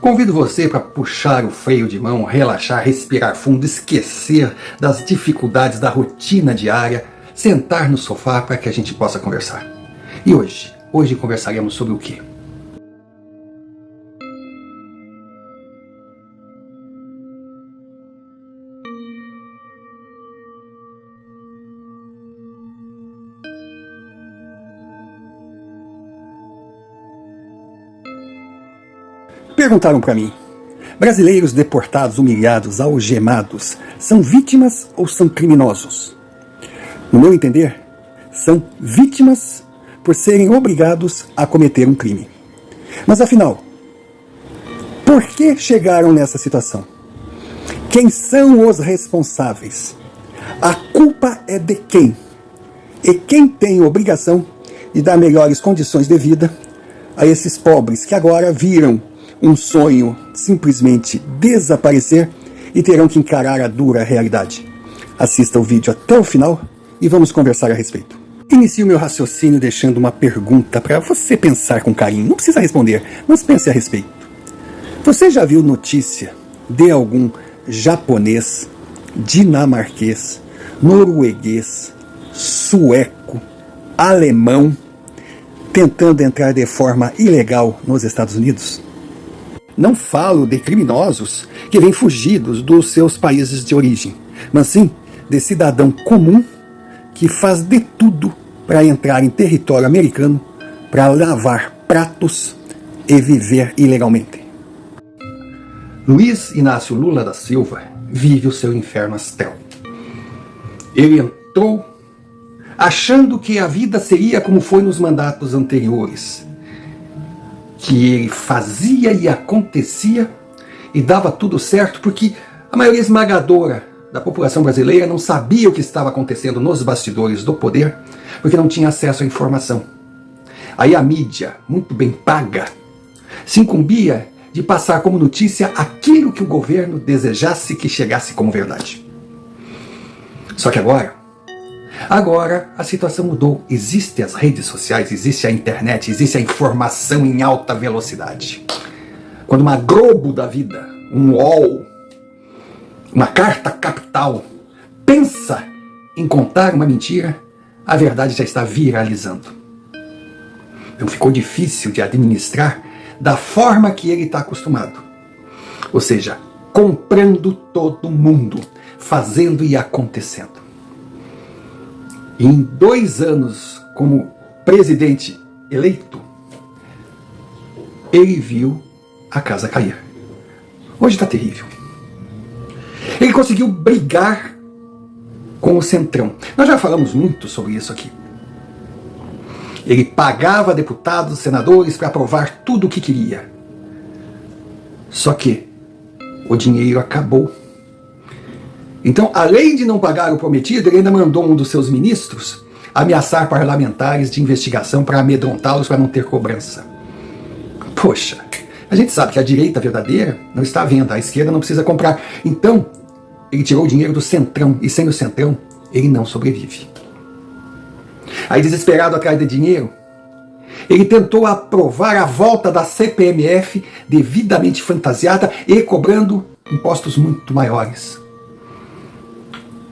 Convido você para puxar o freio de mão, relaxar, respirar fundo, esquecer das dificuldades da rotina diária, sentar no sofá para que a gente possa conversar. E hoje conversaremos sobre o quê? Perguntaram para mim: brasileiros deportados, humilhados, algemados, são vítimas ou são criminosos? No meu entender, são vítimas por serem obrigados a cometer um crime. Mas afinal, por que chegaram nessa situação? Quem são os responsáveis? A culpa é de quem? E quem tem a obrigação de dar melhores condições de vida a esses pobres que agora viram um sonho simplesmente desaparecer e terão que encarar a dura realidade? Assista o vídeo até o final e vamos conversar a respeito. Inicio meu raciocínio deixando uma pergunta para você pensar com carinho. Não precisa responder, mas pense a respeito. Você já viu notícia de algum japonês, dinamarquês, norueguês, sueco, alemão tentando entrar de forma ilegal nos Estados Unidos? Não falo de criminosos que vêm fugidos dos seus países de origem, mas sim de cidadão comum que faz de tudo para entrar em território americano, para lavar pratos e viver ilegalmente. Luiz Inácio Lula da Silva vive o seu inferno astral. Ele entrou achando que a vida seria como foi nos mandatos anteriores, que ele fazia e acontecia e dava tudo certo, porque a maioria esmagadora da população brasileira não sabia o que estava acontecendo nos bastidores do poder, porque não tinha acesso à informação. Aí a mídia, muito bem paga, se incumbia de passar como notícia aquilo que o governo desejasse que chegasse como verdade. Só que agora a situação mudou. Existem as redes sociais, existe a internet, existe a informação em alta velocidade. Quando uma Globo da vida, um UOL, uma Carta Capital pensa em contar uma mentira, a verdade já está viralizando. Então ficou difícil de administrar da forma que ele está acostumado. Ou seja, comprando todo mundo, fazendo e acontecendo. E em 2 anos como presidente eleito, ele viu a casa cair. Hoje está terrível. Ele conseguiu brigar com o Centrão. Nós já falamos muito sobre isso aqui. Ele pagava deputados, senadores para aprovar tudo o que queria. Só que o dinheiro acabou. Então, além de não pagar o prometido, ele ainda mandou um dos seus ministros ameaçar parlamentares de investigação para amedrontá-los para não ter cobrança. Poxa, a gente sabe que a direita verdadeira não está à venda, a esquerda não precisa comprar. Então, ele tirou o dinheiro do Centrão, e sem o Centrão, ele não sobrevive. Aí, desesperado atrás de dinheiro, ele tentou aprovar a volta da CPMF devidamente fantasiada e cobrando impostos muito maiores.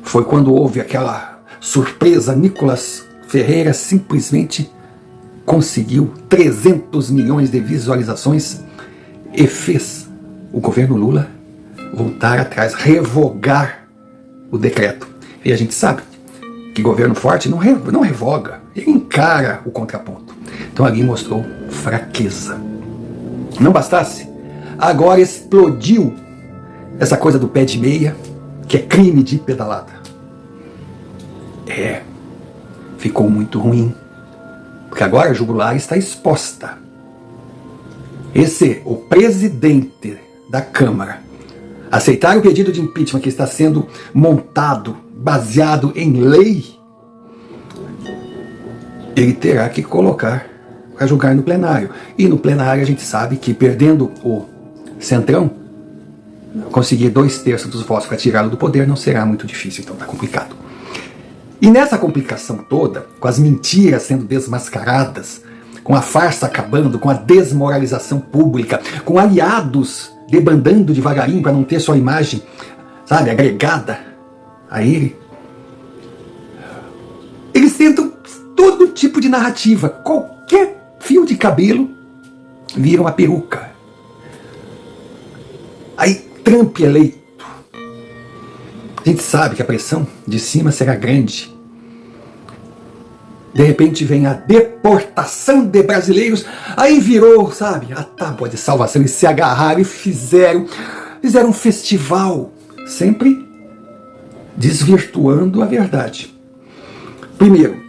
Foi quando houve aquela surpresa, Nicolas Ferreira simplesmente conseguiu 300 milhões de visualizações e fez o governo Lula voltar atrás, revogar o decreto. E a gente sabe que governo forte não revoga, ele encara o contraponto. Então ali mostrou fraqueza. Não bastasse, agora explodiu essa coisa do pé de meia, que é crime de pedalada. Ficou muito ruim, porque agora a jugular está exposta. O presidente da Câmara, aceitar o pedido de impeachment que está sendo montado, baseado em lei, ele terá que colocar para julgar no plenário. E no plenário a gente sabe que, perdendo o Centrão, conseguir 2/3 dos votos para tirá-lo do poder não será muito difícil, então está complicado. E nessa complicação toda, com as mentiras sendo desmascaradas, com a farsa acabando, com a desmoralização pública, com aliados debandando devagarinho para não ter sua imagem, sabe, agregada a ele. Eles tentam todo tipo de narrativa, qualquer fio de cabelo vira uma peruca. Aí Trump eleito. A gente sabe que a pressão de cima será grande. De repente vem a deportação de brasileiros, aí virou, sabe, a tábua de salvação, e se agarraram e fizeram um festival, sempre desvirtuando a verdade. Primeiro,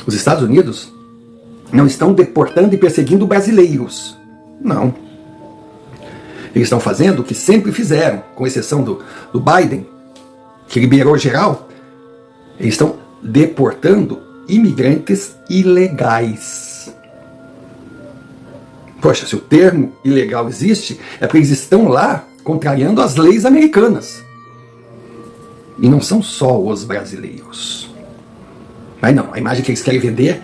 os Estados Unidos não estão deportando e perseguindo brasileiros. Não. Eles estão fazendo o que sempre fizeram, com exceção do Biden, que liberou geral. Eles estão deportando imigrantes ilegais. Poxa, se o termo ilegal existe, é porque eles estão lá contrariando as leis americanas. E não são só os brasileiros. Mas não, a imagem que eles querem vender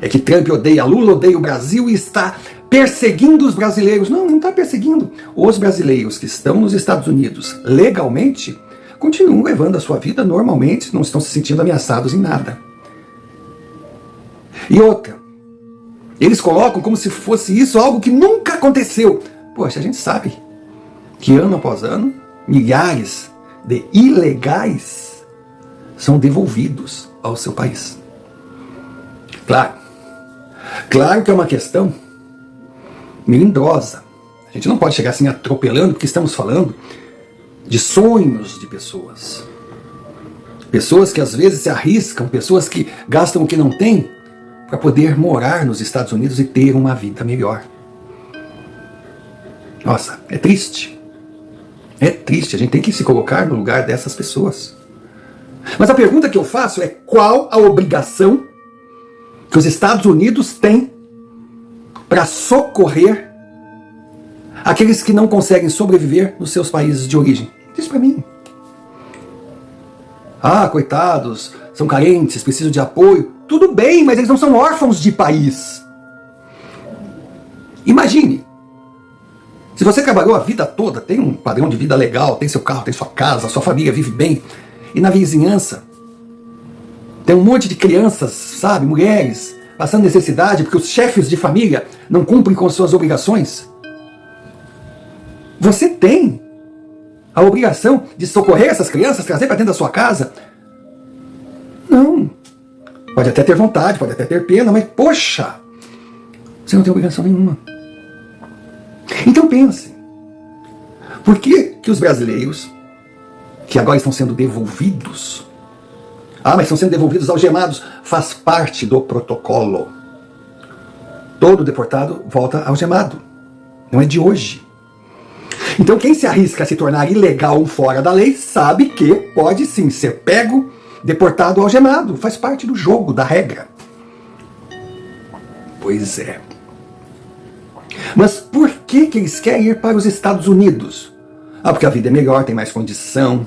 é que Trump odeia Lula, odeia o Brasil e está perseguindo os brasileiros. Não, não está perseguindo. Os brasileiros que estão nos Estados Unidos legalmente continuam levando a sua vida normalmente, não estão se sentindo ameaçados em nada. E outra, eles colocam como se fosse isso algo que nunca aconteceu. Poxa, a gente sabe que ano após ano, milhares de ilegais são devolvidos ao seu país. Claro que é uma questão melindrosa. A gente não pode chegar assim atropelando, porque estamos falando de sonhos de pessoas. Pessoas que às vezes se arriscam, pessoas que gastam o que não têm para poder morar nos Estados Unidos e ter uma vida melhor. Nossa, é triste. É triste, a gente tem que se colocar no lugar dessas pessoas. Mas a pergunta que eu faço é: qual a obrigação que os Estados Unidos têm para socorrer aqueles que não conseguem sobreviver nos seus países de origem? Diz para mim. Ah, coitados, são carentes, precisam de apoio. Tudo bem, mas eles não são órfãos de país. Imagine, se você trabalhou a vida toda, tem um padrão de vida legal, tem seu carro, tem sua casa, sua família vive bem, e na vizinhança tem um monte de crianças, sabe, mulheres, passando necessidade porque os chefes de família não cumprem com suas obrigações. Você tem a obrigação de socorrer essas crianças, trazer para dentro da sua casa? Não. Pode até ter vontade, pode até ter pena, mas poxa, você não tem obrigação nenhuma. Então pense, por que os brasileiros, que agora estão sendo devolvidos, mas estão sendo devolvidos algemados, faz parte do protocolo. Todo deportado volta algemado. Não é de hoje. Então quem se arrisca a se tornar ilegal fora da lei sabe que pode sim ser pego, deportado, algemado. Faz parte do jogo, da regra. Pois é. Mas por que eles querem ir para os Estados Unidos? Porque a vida é melhor, tem mais condição,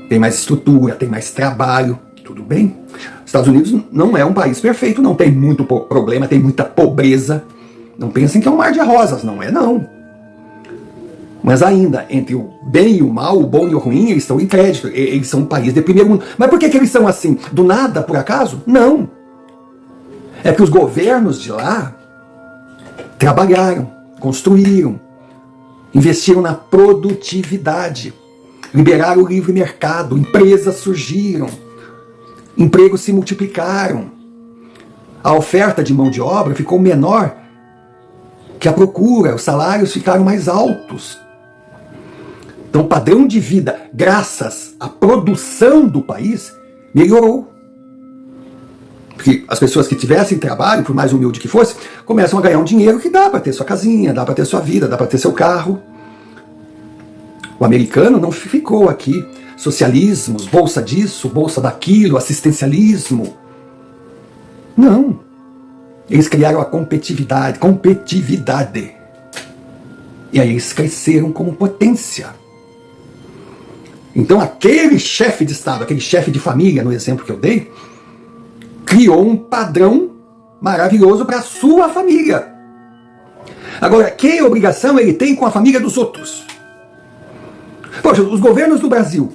tem mais estrutura, tem mais trabalho. Tudo bem. Os Estados Unidos não é um país perfeito, não tem muito problema, tem muita pobreza. Não pensem que é um mar de rosas, não é não. Mas ainda, entre o bem e o mal, o bom e o ruim, eles estão em crédito. Eles são um país de primeiro mundo. Mas por que eles são assim? Do nada, por acaso? Não. É que os governos de lá trabalharam, construíram, investiram na produtividade, liberaram o livre mercado, empresas surgiram, empregos se multiplicaram, a oferta de mão de obra ficou menor que a procura, os salários ficaram mais altos. Então o padrão de vida, graças à produção do país, melhorou. Porque as pessoas que tivessem trabalho, por mais humilde que fosse, começam a ganhar um dinheiro que dá para ter sua casinha, dá para ter sua vida, dá para ter seu carro. O americano não ficou aqui. Socialismos, bolsa disso, bolsa daquilo, assistencialismo. Não. Eles criaram a competitividade. E aí eles cresceram como potência. Então aquele chefe de Estado, aquele chefe de família, no exemplo que eu dei, criou um padrão maravilhoso para a sua família. Agora, que obrigação ele tem com a família dos outros? Poxa, os governos do Brasil,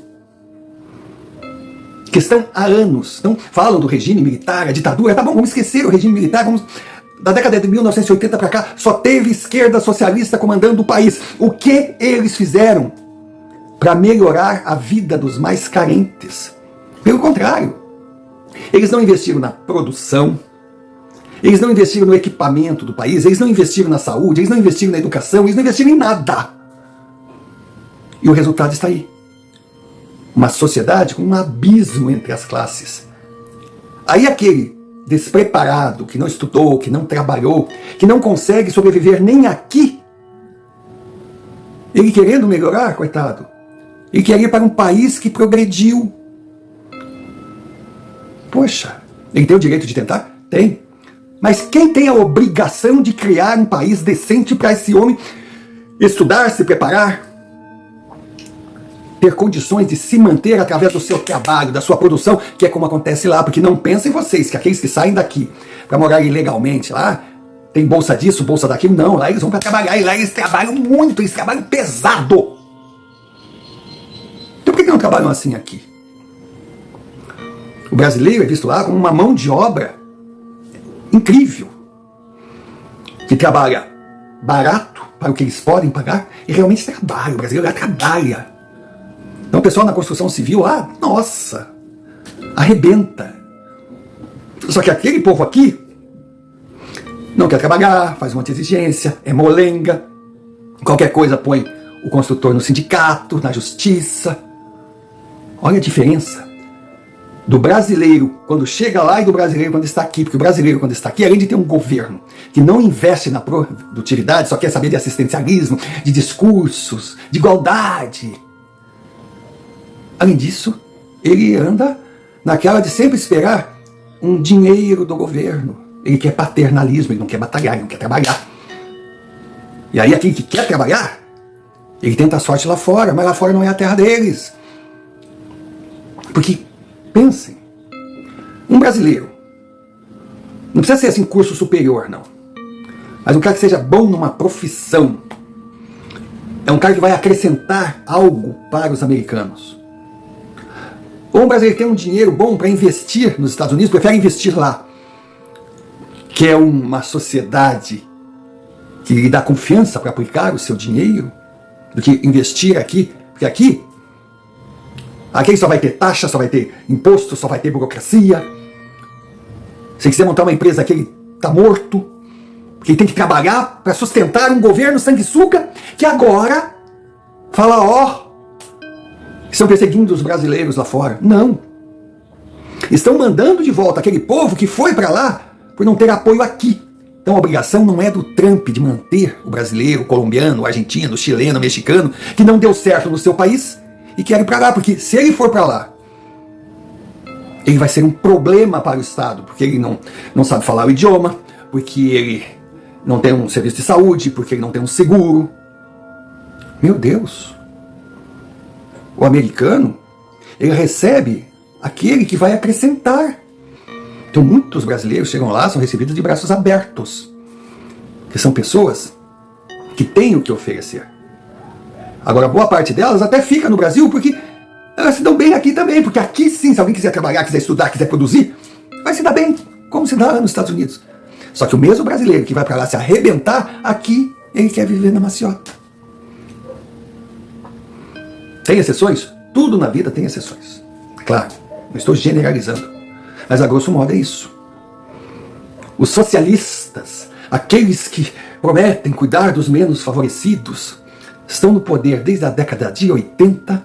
que estão há anos, não falam do regime militar, a ditadura, tá bom, vamos esquecer o regime militar, vamos... Da década de 1980 para cá, só teve esquerda socialista comandando o país. O que eles fizeram para melhorar a vida dos mais carentes? Pelo contrário, eles não investiram na produção, eles não investiram no equipamento do país, eles não investiram na saúde, eles não investiram na educação, eles não investiram em nada. E o resultado está aí. Uma sociedade com um abismo entre as classes. Aí aquele despreparado, que não estudou, que não trabalhou, que não consegue sobreviver nem aqui, ele querendo melhorar, coitado, ele queria ir para um país que progrediu. Poxa, ele tem o direito de tentar? Tem. Mas quem tem a obrigação de criar um país decente para esse homem estudar, se preparar, ter condições de se manter através do seu trabalho, da sua produção, que é como acontece lá, porque não pensem vocês que aqueles que saem daqui para morar ilegalmente lá, tem bolsa disso, bolsa daquilo, não, lá eles vão para trabalhar, e lá eles trabalham muito, eles trabalham pesado. Então por que não trabalham assim aqui? O brasileiro é visto lá como uma mão de obra incrível, que trabalha barato para o que eles podem pagar, e realmente trabalha, o brasileiro lá trabalha. Então o pessoal na construção civil, nossa, arrebenta. Só que aquele povo aqui não quer trabalhar, faz um monte de exigência, é molenga, qualquer coisa põe o construtor no sindicato, na justiça. Olha a diferença do brasileiro quando chega lá e do brasileiro quando está aqui. Porque o brasileiro quando está aqui, além de ter um governo que não investe na produtividade, só quer saber de assistencialismo, de discursos, de igualdade. Além disso, ele anda naquela de sempre esperar um dinheiro do governo. Ele quer paternalismo, ele não quer batalhar, ele não quer trabalhar. E aí aquele que quer trabalhar, ele tenta a sorte lá fora, mas lá fora não é a terra deles. Porque, pensem, um brasileiro, não precisa ser assim curso superior, não. Mas um cara que seja bom numa profissão, é um cara que vai acrescentar algo para os americanos. Ou um brasileiro que tem um dinheiro bom para investir nos Estados Unidos, prefere investir lá, que é uma sociedade que lhe dá confiança para aplicar o seu dinheiro, do que investir aqui, porque aqui só vai ter taxa, só vai ter imposto, só vai ter burocracia. Se quiser montar uma empresa aqui, ele está morto, porque ele tem que trabalhar para sustentar um governo sanguessuga que agora fala, estão perseguindo os brasileiros lá fora. Não. Estão mandando de volta aquele povo que foi para lá por não ter apoio aqui. Então a obrigação não é do Trump de manter o brasileiro, o colombiano, o argentino, o chileno, o mexicano, que não deu certo no seu país e quer ir para lá. Porque se ele for para lá, ele vai ser um problema para o Estado, porque ele não sabe falar o idioma, porque ele não tem um serviço de saúde, porque ele não tem um seguro. Meu Deus! O americano, ele recebe aquele que vai acrescentar. Então muitos brasileiros chegam lá, são recebidos de braços abertos, que são pessoas que têm o que oferecer. Agora, boa parte delas até fica no Brasil porque elas se dão bem aqui também, porque aqui sim, se alguém quiser trabalhar, quiser estudar, quiser produzir, vai se dar bem, como se dá lá nos Estados Unidos. Só que o mesmo brasileiro que vai para lá se arrebentar, aqui ele quer viver na maciota. Tem exceções? Tudo na vida tem exceções. Claro, não estou generalizando. Mas a grosso modo é isso. Os socialistas, aqueles que prometem cuidar dos menos favorecidos, estão no poder desde a década de 80,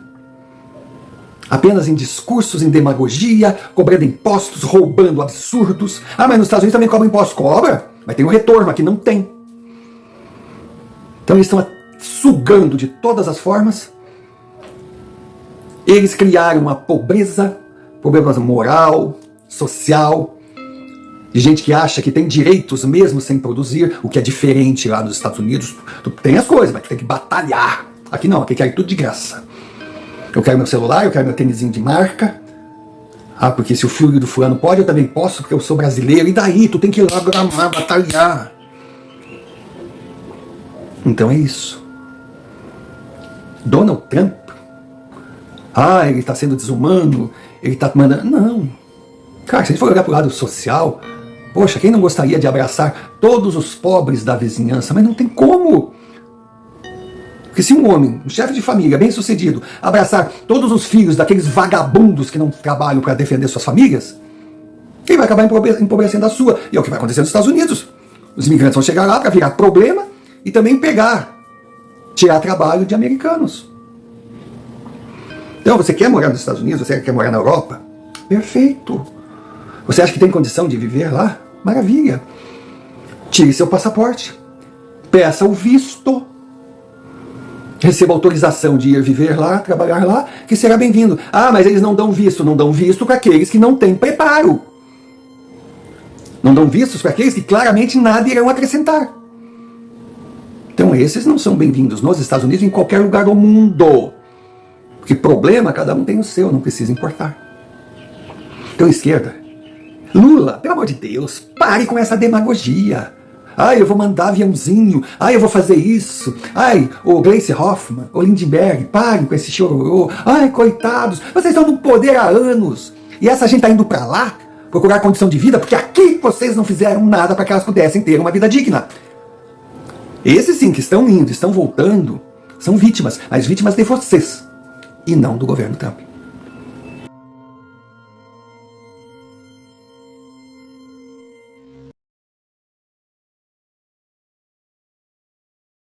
apenas em discursos, em demagogia, cobrando impostos, roubando absurdos. Mas nos Estados Unidos também cobra impostos. Cobra, mas tem um retorno, aqui não tem. Então eles estão sugando de todas as formas. Eles criaram uma pobreza moral, social, de gente que acha que tem direitos mesmo sem produzir, o que é diferente lá nos Estados Unidos. Tu tem as coisas, mas tu tem que batalhar. Aqui não, aqui quer tudo de graça. Eu quero meu celular, eu quero meu tênisinho de marca. Ah, porque se o filho do fulano pode, eu também posso, porque eu sou brasileiro. E daí? Tu tem que ir lá gramar, batalhar. Então é isso. Donald Trump, ele está sendo desumano, ele está mandando... Não. Cara, se a gente for olhar para o lado social, poxa, quem não gostaria de abraçar todos os pobres da vizinhança? Mas não tem como. Porque se um homem, um chefe de família bem sucedido, abraçar todos os filhos daqueles vagabundos que não trabalham para defender suas famílias, ele vai acabar empobrecendo a sua. E é o que vai acontecer nos Estados Unidos. Os imigrantes vão chegar lá para virar problema e também tirar trabalho de americanos. Então, você quer morar nos Estados Unidos? Você quer morar na Europa? Perfeito. Você acha que tem condição de viver lá? Maravilha. Tire seu passaporte. Peça o visto. Receba autorização de ir viver lá, trabalhar lá, que será bem-vindo. Mas eles não dão visto. Não dão visto para aqueles que não têm preparo. Não dão vistos para aqueles que claramente nada irão acrescentar. Então esses não são bem-vindos nos Estados Unidos, em qualquer lugar do mundo. Porque problema, cada um tem o seu, não precisa importar. Então, esquerda, Lula, pelo amor de Deus, pare com essa demagogia. Eu vou mandar aviãozinho. Eu vou fazer isso. O Gleice Hoffmann, o Lindbergh, parem com esse chororô. Coitados, vocês estão no poder há anos. E essa gente está indo para lá procurar condição de vida, porque aqui vocês não fizeram nada para que elas pudessem ter uma vida digna. Esses sim que estão indo, estão voltando, são vítimas, mas vítimas de vocês, e não do governo Trump.